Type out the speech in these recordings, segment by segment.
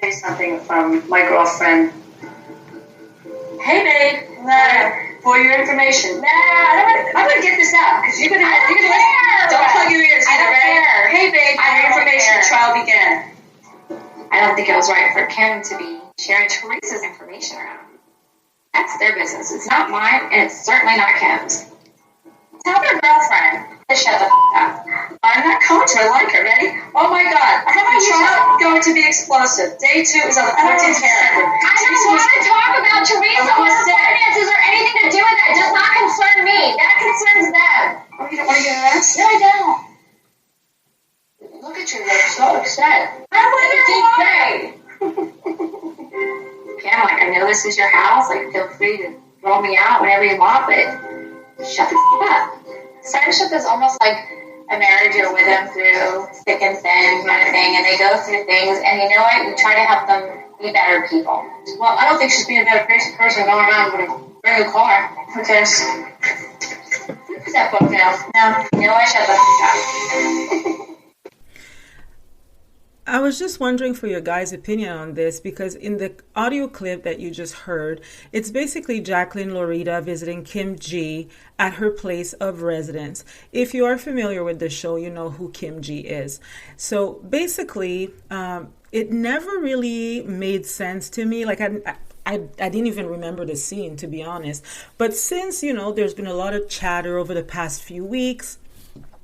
Say something from my girlfriend. Hey, babe. For your information. I'm gonna get this out because you're gonna listen. Don't plug your ears either, right? Hey, babe. For your information, the trial began. I don't think it was right for Kim to be sharing Teresa's information around. That's their business. It's not mine, and it's certainly not Kim's. Tell your girlfriend to shut the up. I'm not going to. I like her. Ready? Oh my God. The trial going to be explosive. Day 2 is on the 14th hearing. I don't want to talk about Teresa or her finances or anything to do with that. It does not concern me. That concerns them. Oh, you don't want to get arrested? No, I don't. Look at you. You're so upset. I want to deep day. Kim, like, I know this is your house. Like, feel free to throw me out whenever you want, but shut the up. Friendship is almost like a marriage. You're with them through thick and thin kind of thing, and they go through things, and you know what? You try to help them be better people. Well, I don't think she's being a better person going around with a brand new car. Who cares? Who's that book now? No. You know what? Shut the up. I was just wondering for your guys' opinion on this, because in the audio clip that you just heard, it's basically Jacqueline Laurita visiting Kim G at her place of residence. If you are familiar with the show, you know who Kim G is. So basically, it never really made sense to me. Like I didn't even remember the scene, to be honest. But since, there's been a lot of chatter over the past few weeks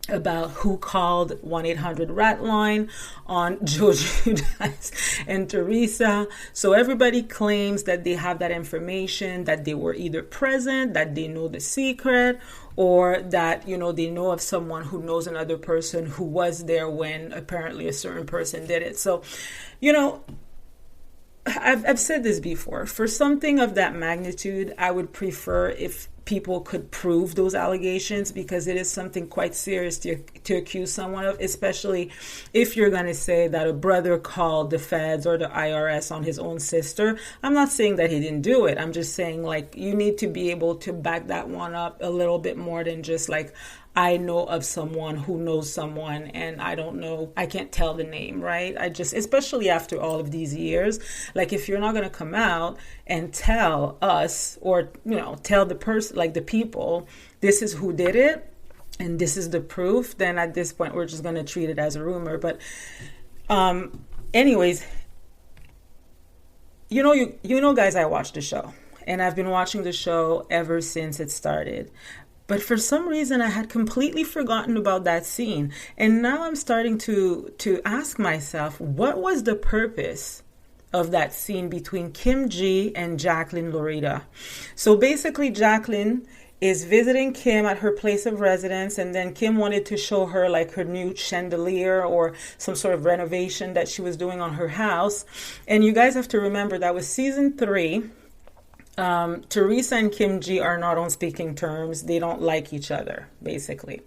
about who called 1-800-RAT line on Joe Judas and Teresa. So everybody claims that they have that information, that they were either present, that they know the secret, or that, they know of someone who knows another person who was there when apparently a certain person did it. So, I've said this before. For something of that magnitude, I would prefer if people could prove those allegations, because it is something quite serious to accuse someone of, especially if you're going to say that a brother called the feds or the IRS on his own sister. I'm not saying that he didn't do it. I'm just saying, like, you need to be able to back that one up a little bit more than just like, I know of someone who knows someone and I don't know, I can't tell the name, right? Especially after all of these years, like if you're not going to come out and tell us or, tell the person, like the people, this is who did it and this is the proof, then at this point, we're just going to treat it as a rumor. But anyways, guys, I watched the show and I've been watching the show ever since it started. But for some reason, I had completely forgotten about that scene. And now I'm starting to ask myself, what was the purpose of that scene between Kim G and Jacqueline Laurita? So basically, Jacqueline is visiting Kim at her place of residence, and then Kim wanted to show her like her new chandelier or some sort of renovation that she was doing on her house. And you guys have to remember that was season 3. Teresa and Kim G are not on speaking terms. They don't like each other, basically.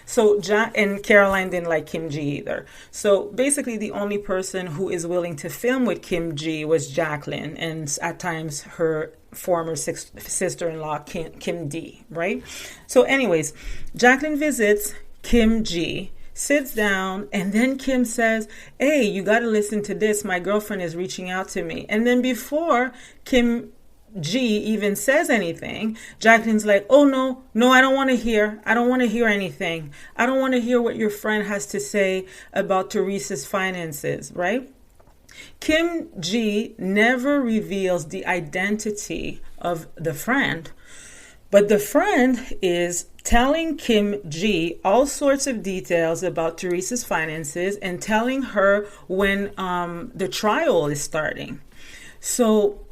So and Caroline didn't like Kim G either. So basically the only person who is willing to film with Kim G was Jacqueline, and at times her former sister-in-law, Kim D, right? So anyways, Jacqueline visits Kim G, sits down, and then Kim says, hey, you got to listen to this. My girlfriend is reaching out to me. And then before Kim G even says anything, Jacqueline's like, oh, no, I don't want to hear. I don't want to hear anything. I don't want to hear what your friend has to say about Teresa's finances, right? Kim G never reveals the identity of the friend, but the friend is telling Kim G all sorts of details about Teresa's finances and telling her when the trial is starting. So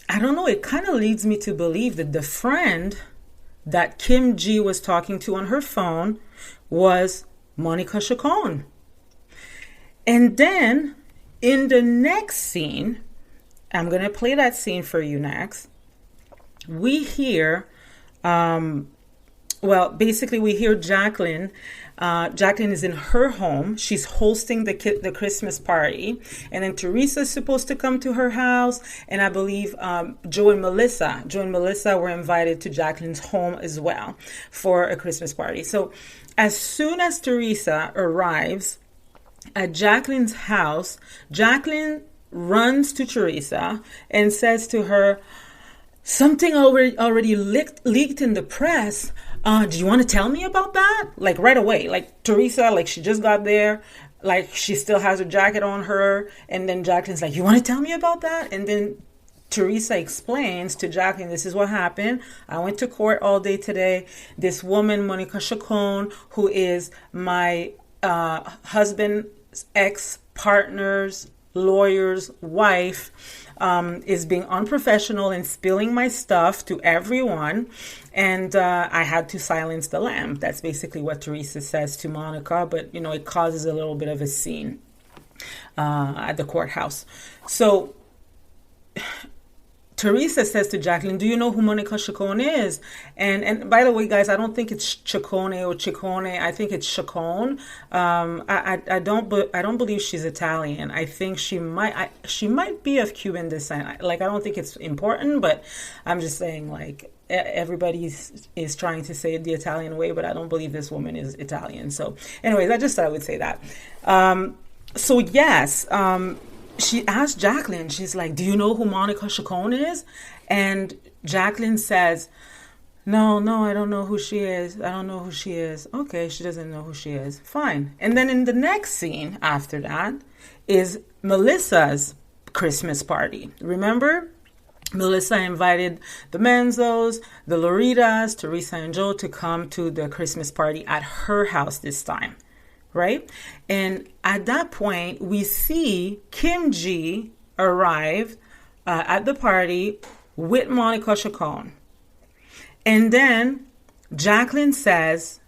I don't know, it kind of leads me to believe that the friend that Kim G was talking to on her phone was Monica Chacon. And then in the next scene, I'm going to play that scene for you next. We hear, we hear Jacqueline. Jacqueline is in her home. She's hosting the Christmas party. And then Teresa's supposed to come to her house. And I believe Joe and Melissa were invited to Jacqueline's home as well for a Christmas party. So as soon as Teresa arrives at Jacqueline's house, Jacqueline runs to Teresa and says to her, something already leaked in the press. Do you want to tell me about that? Like right away. Like Teresa, like she just got there. Like she still has her jacket on her. And then Jacqueline's like, you want to tell me about that? And then Teresa explains to Jacqueline, this is what happened. I went to court all day today. This woman, Monica Chacon, who is my husband's ex-partner's lawyer's wife, is being unprofessional and spilling my stuff to everyone. And I had to silence the lamb. That's basically what Teresa says to Monica. But, you know, it causes a little bit of a scene at the courthouse. So Teresa says to Jacqueline, do you know who Monica Chacon is? And by the way, guys, I don't think it's Chacone or Chicone. I think it's Chacon. I don't believe she's Italian. I think she might be of Cuban descent. I don't think it's important, but I'm just saying, like, everybody is trying to say it the Italian way, but I don't believe this woman is Italian. So anyways, I just thought I would say that. So yes, she asked Jacqueline, she's like, do you know who Monica Chacon is? And Jacqueline says, no, I don't know who she is. I don't know who she is. Okay, she doesn't know who she is. Fine. And then in the next scene after that is Melissa's Christmas party. Remember? Melissa invited the Manzos, the Lauritas, Teresa and Joe to come to the Christmas party at her house this time. Right? And at that point, we see Kim G arrive at the party with Monica Chacon. And then Jacqueline says,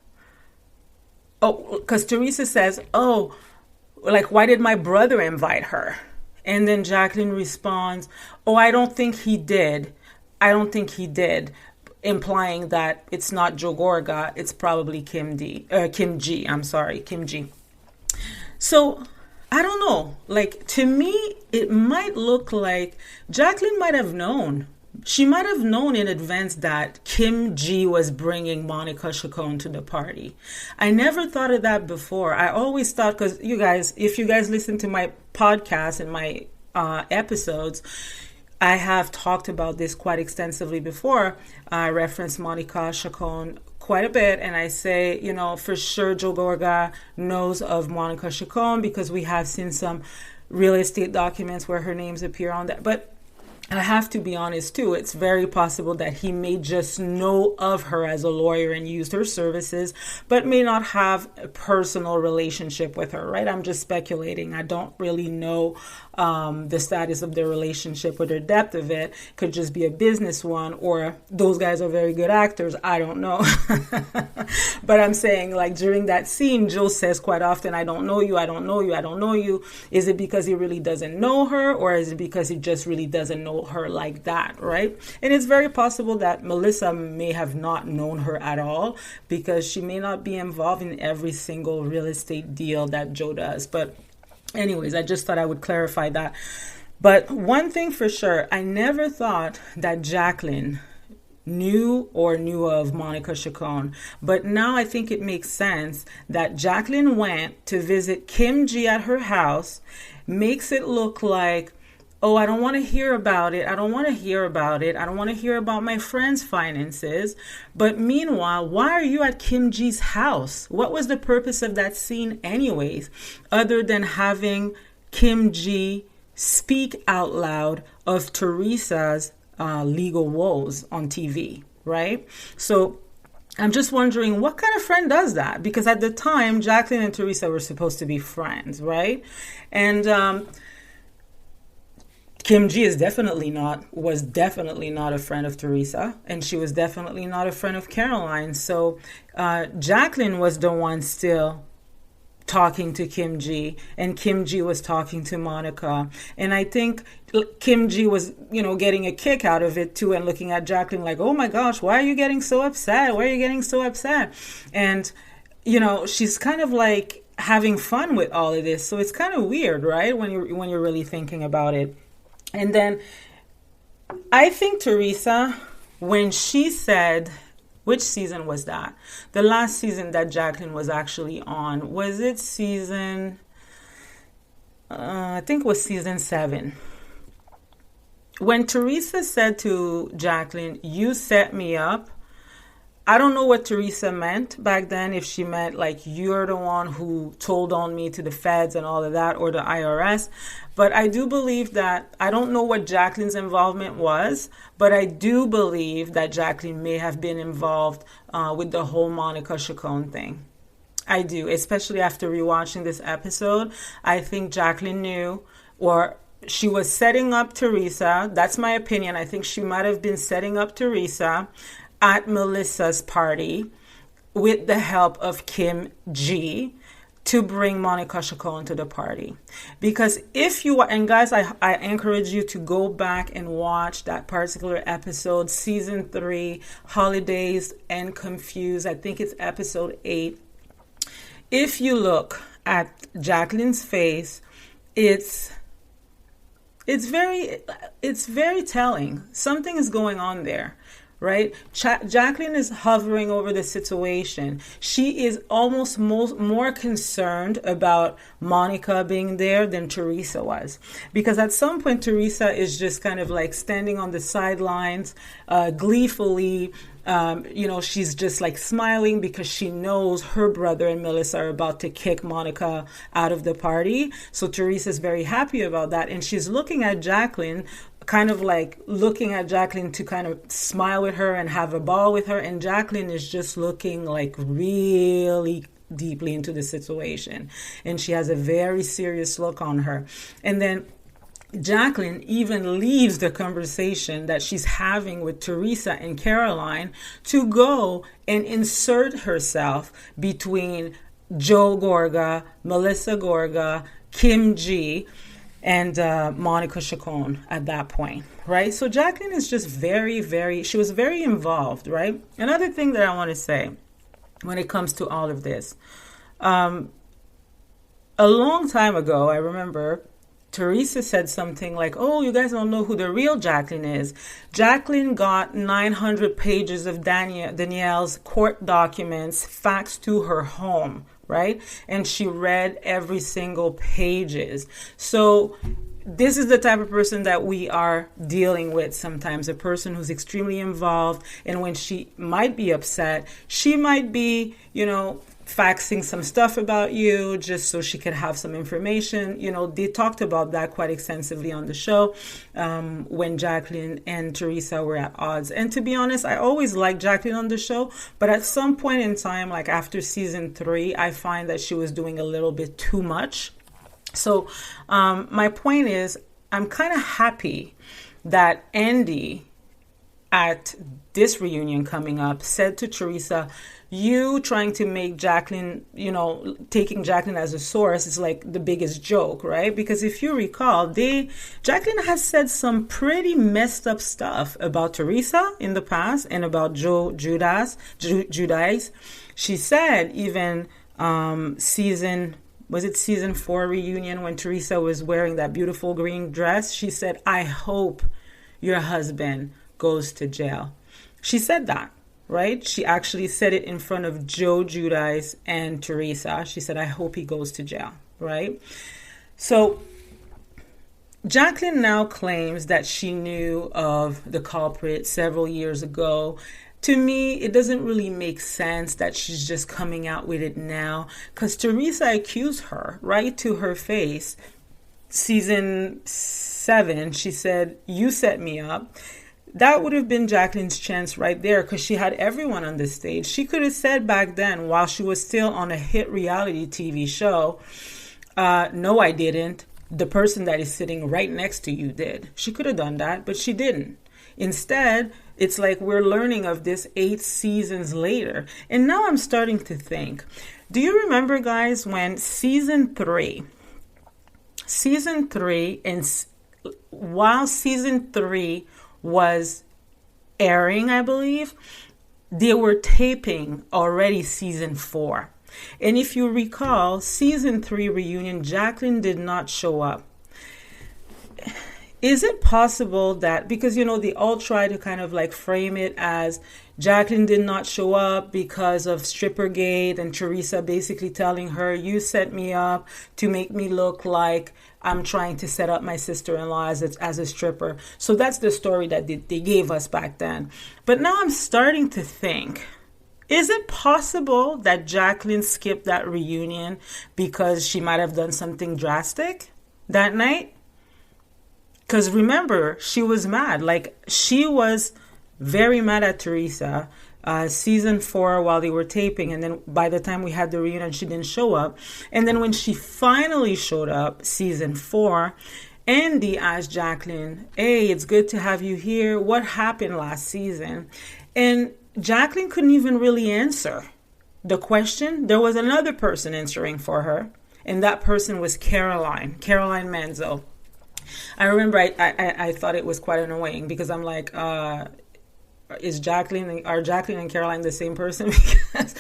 because Teresa says, like, why did my brother invite her? And then Jacqueline responds, I don't think he did. Implying that it's not Joe Gorga, it's probably Kim G. So, I don't know. Like, to me, it might look like Jacqueline might have known. She might have known in advance that Kim G was bringing Monica Chacon to the party. I never thought of that before. I always thought, because if you guys listen to my podcast and my episodes, I have talked about this quite extensively before. I reference Monica Chacon quite a bit, and I say, for sure Joe Gorga knows of Monica Chacon because we have seen some real estate documents where her names appear on that. But I have to be honest too, it's very possible that he may just know of her as a lawyer and used her services, but may not have a personal relationship with her, right? I'm just speculating. I don't really know the status of their relationship or the depth of it. Could just be a business one, or those guys are very good actors. I don't know. But I'm saying, like, during that scene, Joe says quite often, I don't know you, I don't know you, I don't know you. Is it because he really doesn't know her, or is it because he just really doesn't know her like that, right? And it's very possible that Melissa may have not known her at all because she may not be involved in every single real estate deal that Joe does. But anyways, I just thought I would clarify that. But one thing for sure, I never thought that Jacqueline knew of Monica Chacon. But now I think it makes sense that Jacqueline went to visit Kim G at her house, makes it look like, I don't want to hear about it. I don't want to hear about my friend's finances. But meanwhile, why are you at Kim G's house? What was the purpose of that scene anyways, other than having Kim G speak out loud of Teresa's legal woes on TV, right? So I'm just wondering, what kind of friend does that? Because at the time, Jacqueline and Teresa were supposed to be friends, right? And Kim G was definitely not a friend of Teresa, and she was definitely not a friend of Caroline. So Jacqueline was the one still talking to Kim G, and Kim G was talking to Monica. And I think Kim G was, getting a kick out of it too, and looking at Jacqueline like, oh my gosh, why are you getting so upset? Why are you getting so upset? And, she's kind of like having fun with all of this. So it's kind of weird, right? When you're really thinking about it. And then I think Teresa, when she said, which season was that? The last season that Jacqueline was actually on. Was it season I think it was season 7. When Teresa said to Jacqueline, "You set me up," I don't know what Teresa meant back then, if she meant like you're the one who told on me to the feds and all of that, or the IRS. But I do believe that, I don't know what Jacqueline's involvement was, but I do believe that Jacqueline may have been involved with the whole Monica Chacon thing. I do, especially after rewatching this episode. I think Jacqueline knew, or she was setting up Teresa. That's my opinion. I think she might have been setting up Teresa at Melissa's party with the help of Kim G to bring Monica Chacon to the party. Because if you, and guys, I encourage you to go back and watch that particular episode, season 3, Holidays and Confused. I think it's episode 8. If you look at Jacqueline's face, it's very telling. Something is going on there. Right? Jacqueline is hovering over the situation. She is almost more concerned about Monica being there than Teresa was. Because at some point, Teresa is just kind of like standing on the sidelines, gleefully. She's just like smiling because she knows her brother and Melissa are about to kick Monica out of the party. So Teresa's very happy about that. And she's looking at Jacqueline, kind of like looking at Jacqueline to kind of smile with her and have a ball with her. And Jacqueline is just looking like really deeply into the situation. And she has a very serious look on her. And then Jacqueline even leaves the conversation that she's having with Teresa and Caroline to go and insert herself between Joe Gorga, Melissa Gorga, Kim G, and Monica Chacon at that point, right? So Jacqueline is just she was very involved, right? Another thing that I want to say when it comes to all of this, a long time ago, I remember Teresa said something like, "Oh, you guys don't know who the real Jacqueline is." Jacqueline got 900 pages of Danielle's court documents faxed to her home, right? And she read every single pages. So this is the type of person that we are dealing with sometimes, a person who's extremely involved. And when she might be upset, she might be, faxing some stuff about you just so she could have some information. They talked about that quite extensively on the show when Jacqueline and Teresa were at odds. And to be honest, I always liked Jacqueline on the show, but at some point in time, like after season 3, I find that she was doing a little bit too much. So my point is, I'm kind of happy that Andy at this reunion coming up said to Teresa, "You trying to make Jacqueline, taking Jacqueline as a source is like the biggest joke," right? Because if you recall, Jacqueline has said some pretty messed up stuff about Teresa in the past and about Joe Judice. She said even season 4 reunion when Teresa was wearing that beautiful green dress, she said, "I hope your husband goes to jail." She said that, right? She actually said it in front of Joe Judice and Teresa. She said, "I hope he goes to jail," right? So Jacqueline now claims that she knew of the culprit several years ago. To me, it doesn't really make sense that she's just coming out with it now, because Teresa accused her right to her face. Season 7, she said, "You set me up." That would have been Jacqueline's chance right there, because she had everyone on the stage. She could have said back then, while she was still on a hit reality TV show, "No, I didn't. The person that is sitting right next to you did." She could have done that, but she didn't. Instead, it's like we're learning of this 8 seasons later. And now I'm starting to think, do you remember, guys, when season 3, and while season 3 was airing, I believe, they were taping already season 4. And if you recall, season 3 reunion, Jacqueline did not show up. is it possible that, because, they all try to kind of like frame it as Jacqueline did not show up because of Strippergate, and Teresa basically telling her, you set me up to make me look like I'm trying to set up my sister-in-law as a stripper. So that's the story that they gave us back then. But now I'm starting to think, is it possible that Jacqueline skipped that reunion because she might have done something drastic that night? Because remember, she was mad. Like, she was very mad at Teresa. Season 4, while they were taping, and then by the time we had the reunion, she didn't show up. And then when she finally showed up, season 4, Andy asked Jacqueline, hey, it's good to have you here. What happened last season? And Jacqueline couldn't even really answer the question. There was another person answering for her, and that person was Caroline Manzo. I remember I thought it was quite annoying because I'm like, are Jacqueline and Caroline the same person? Because,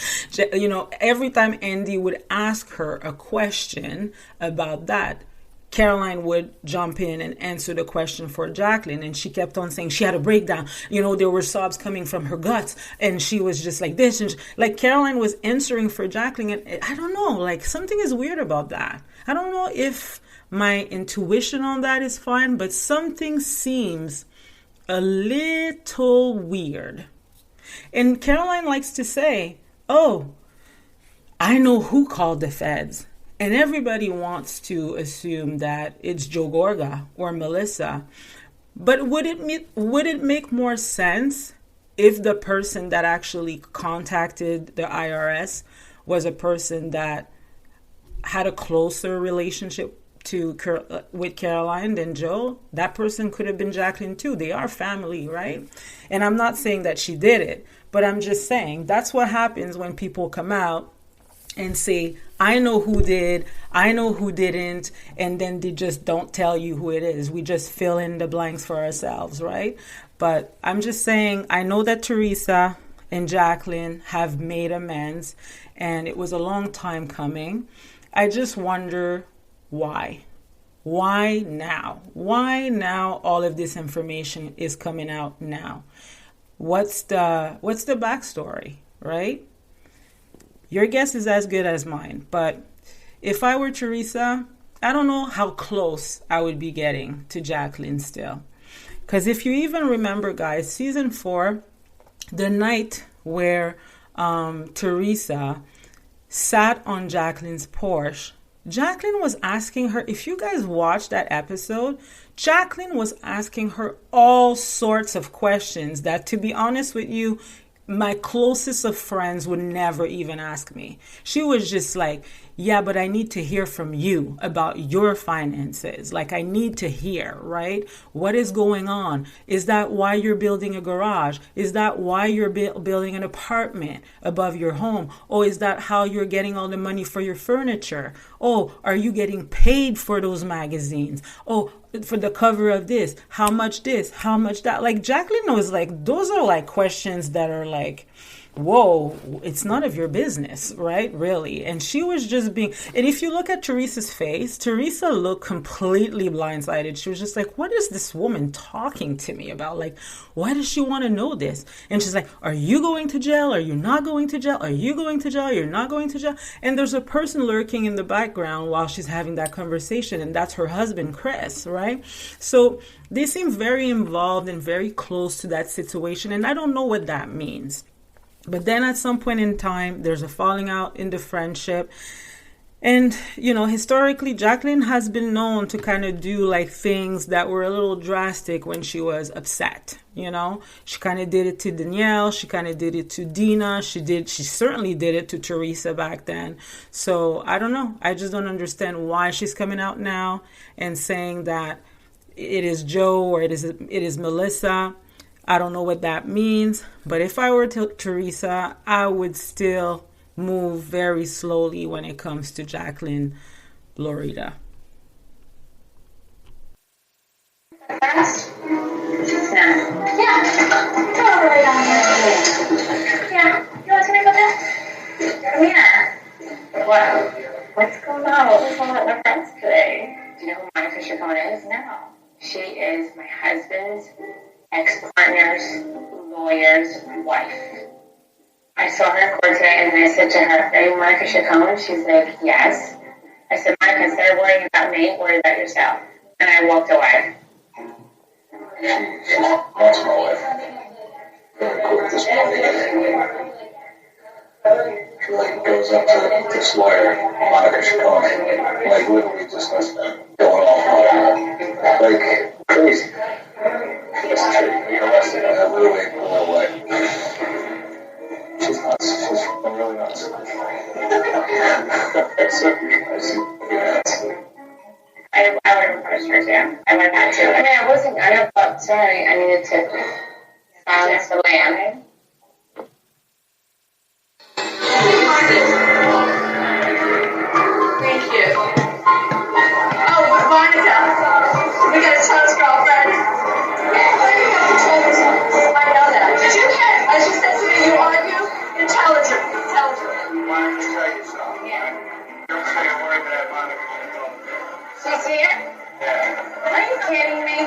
every time Andy would ask her a question about that, Caroline would jump in and answer the question for Jacqueline. And she kept on saying she had a breakdown. There were sobs coming from her guts. And she was just like this. And like Caroline was answering for Jacqueline. And I don't know, like something is weird about that. I don't know if my intuition on that is fine, but something seems a little weird. And Caroline likes to say, oh, I know who called the feds. And everybody wants to assume that it's Joe Gorga or Melissa. But would it make more sense if the person that actually contacted the IRS was a person that had a closer relationship with Caroline than Joe? That person could have been Jacqueline too. They are family, right? And I'm not saying that she did it, but I'm just saying that's what happens when people come out and say, I know who did, I know who didn't, and then they just don't tell you who it is. We just fill in the blanks for ourselves, right? But I'm just saying, I know that Teresa and Jacqueline have made amends, and it was a long time coming. I just wonder why. Why now? Why now all of this information is coming out now? What's the backstory, right? Your guess is as good as mine. But if I were Teresa, I don't know how close I would be getting to Jacqueline still. Because if you even remember, guys, season 4, the night where Teresa sat on Jacqueline's porch, Jacqueline was asking her, if you guys watched that episode, Jacqueline was asking her all sorts of questions that, to be honest with you, my closest of friends would never even ask me. She was just like, yeah, but I need to hear from you about your finances. Like, I need to hear, right? What is going on? Is that why you're building a garage? Is that why you're building an apartment above your home? Oh, is that how you're getting all the money for your furniture? Oh, are you getting paid for those magazines? Oh, for the cover of this, how much this, how much that? Like, Jacqueline was like, those are like questions that are like, whoa, it's none of your business, right? Really. And she was just being, and if you look at Teresa's face, Teresa looked completely blindsided. She was just like, what is this woman talking to me about? Like, why does she want to know this? And she's like, are you going to jail? Are you not going to jail? Are you going to jail? You're not going to jail? And there's a person lurking in the background while she's having that conversation, and that's her husband, Chris, right? So they seem very involved and very close to that situation, and I don't know what that means. But then at some point in time, there's a falling out in the friendship. And, you know, historically, Jacqueline has been known to kind of do like things that were a little drastic when she was upset. You know, she kind of did it to Danielle. She kind of did it to Dina. She certainly did it to Teresa back then. So I don't know. I just don't understand why she's coming out now and saying that it is Joe or it is Melissa. I don't know what that means, but if I were Teresa, I would still move very slowly when it comes to Jacqueline Laurita. First? Yeah. Throw it right on here. Yeah. You want something about that? Come here. What? What's going on? What was going on with my friends today? Do you know who Monica Chacon is? No. She is my husband's ex-partner's lawyer's wife. I saw her in court today, and I said to her, "Are you Monica Chacon?" She's like, "Yes." I said, "Monica, instead of worrying about me, worry about yourself." And I walked away. That's my wife. In court this morning. She like goes up to this lawyer, Monica Chacon, like literally just starts going off on her, like crazy. Just get arrested and I literally pull her away. She's nuts. She's really nuts. I would have approached her too. I would have had to. I mean, I wasn't. I thought. Sorry, I needed to silence the land. Thank you. Oh, Monica, we got a child's girlfriend. I know that. But you can't, as you said to me, you argue intelligent. Why don't you tell yourself? Yeah. Don't say a word that Monica Chacon. She's here? Yeah. Are you kidding me?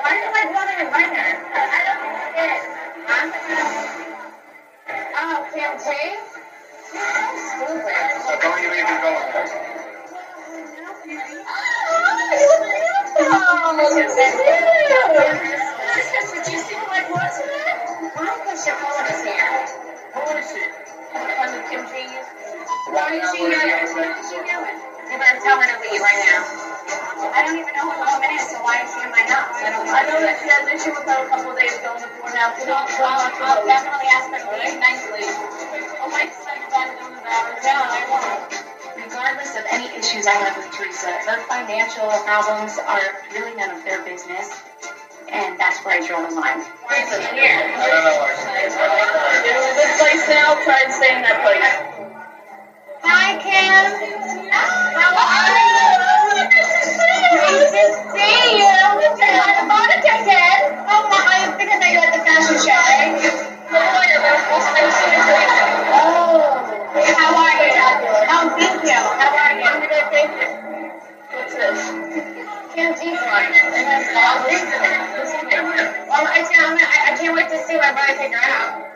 Why did my brother invite her? I don't get it. Oh, Kim T? You're so stupid. So don't you even go with her. Did you see who I was today? Monica Chacon is here. Who is she? One of Kim G's. Why is she here? What is she doing? You better tell her to leave right now. I don't even know who the woman is, so why is she in my house? I don't know. I know that she had an issue with her a couple of days ago in the courthouse. I'll definitely ask her to leave nicely. Oh, Mike's like back on the battery. Yeah, I won't. Regardless of any issues I have with Teresa, her financial problems are really none of their business, and that's where I draw the line. Why is it here? I don't know why she's here. You're in a good place now. Try and stay in that place. Hi, Kim. How are you? Nice to see you. Say hi to Monica again. Oh, I think I met you at the fashion show, right? Oh, how are you? Oh, thank you. How are you? What's this? Kim T. Well, I can't wait to see my brother take her out.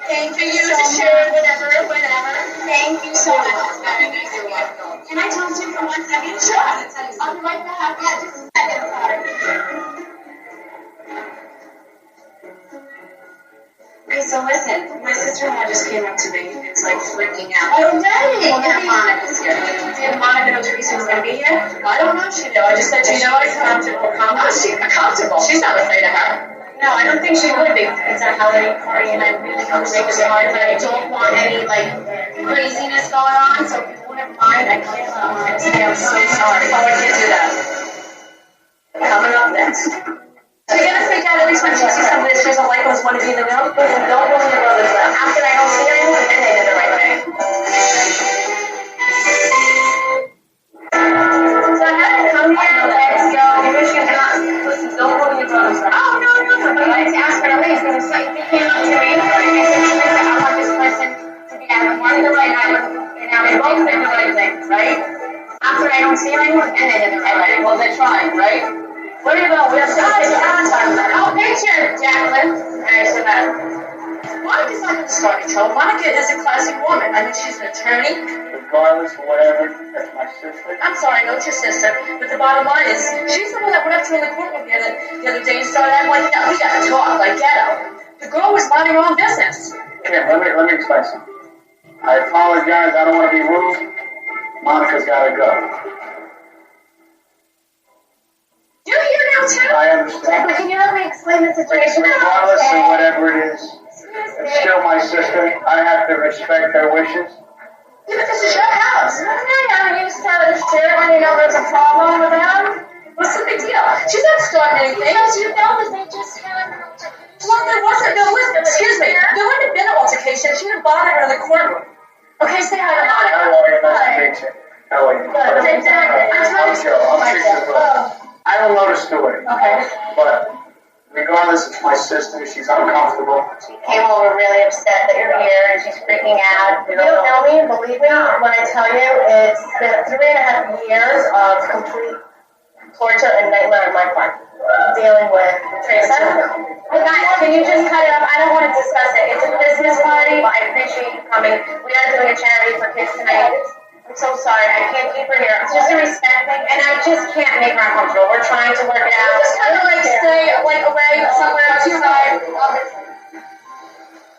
Thank you to share whatever. Thank you so much. It's very nice of you. Can I talk to you for 1 second? Sure. I'll be right back. Yeah, just a second. Sorry. Okay, so listen. My sister-in-law just came up to me. It's like freaking out. Oh, dang. Well, that Monica's here. Did Monica know Teresa was going to be here? I don't know. She knew. I just said she knew. She's comfortable. Oh, she's comfortable. She's not afraid of her. No, I don't think she would be. It's a holiday party, and I really want to make it hard, but I don't want any, like, craziness going on, so if you wouldn't mind, I can't let Monica stay. I'm so sorry. Oh, I can't do that. Coming up next. She's gonna freak out every time she sees somebody that she doesn't like who's one to be in the know. Listen, don't go in your brother's lap. After I don't see anyone, then they did the right thing. So I had to come here, let's go. Maybe she's not. Listen, don't go in your brother's lap. Oh, no, but I just asked her to leave, because it's like, they came up to me, and I said, Teresa, I want this person to be out of one, and I both did the right thing, right? After I don't see anyone, then they did the right thing. Well, they tried, right? Where do you go? We have time. Oh, picture, Jacqueline. Alright, so that. Monica's not going to start trouble. Monica is a classy woman. I mean, she's an attorney. Regardless of whatever, that's my sister. I'm sorry, I know it's your sister, but the bottom line is, she's the one that went up to her in the courtroom the other day and started acting like, yeah, we got to talk, like ghetto. The girl was minding her own business. Here, let me explain something. I apologize. I don't want to be rude. Monica's got to go. You're here now, too? I understand. But can you let me explain the situation? Regardless of whatever it is, it's still my sister. I have to respect her wishes. Yeah, but this is your house. No, you just tell her to share when you know there's a problem with them. What's the big deal? She's not starting anything. Because you know that they just had an altercation. Well, there wasn't. No, listen, excuse me. There wouldn't have been an altercation. She didn't bother her in the courtroom. Okay, say hi to Monica. How are you? Nice to meet you. How are you? I'm Joe. I'm Teresa's brother. I don't notice to it. Okay. But regardless, it's my sister. She's uncomfortable. She came over really upset that you're here, and she's freaking out. You don't know me, believe me, when I tell you, it's been 3.5 years of complete torture and nightmare on my part. Dealing with Teresa. Hey guys, can you just cut it up? I don't want to discuss it. It's a Christmas party. I appreciate you coming. We are doing a charity for kids tonight. I'm so sorry. I can't keep her here. It's just a respect thing, and I just can't make her uncomfortable. We're trying to work it out. Just kind of like stay like away somewhere outside.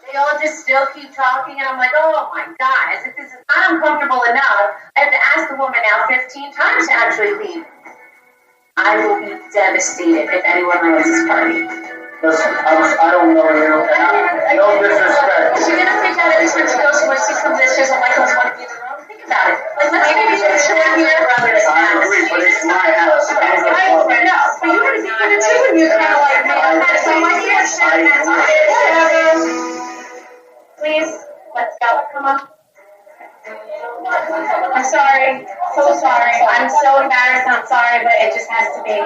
They all just still keep talking, and I'm like, oh my God, as if this is not uncomfortable enough. I have to ask the woman now 15 times to actually leave. I will be devastated if anyone ruins this party. Listen, I don't know you, and no disrespect. Is she gonna freak out every time she goes when she comes in? She doesn't like us want to be in the room? Think about it. Like, let's maybe we should show here. I agree, but it's my house. I know, but you're gonna be in it too when you kind of like me. So I'm like, yeah, sure, that's whatever. Please, let's go. Come on. I'm sorry. So sorry. I'm so embarrassed. I'm sorry, but it just has to be.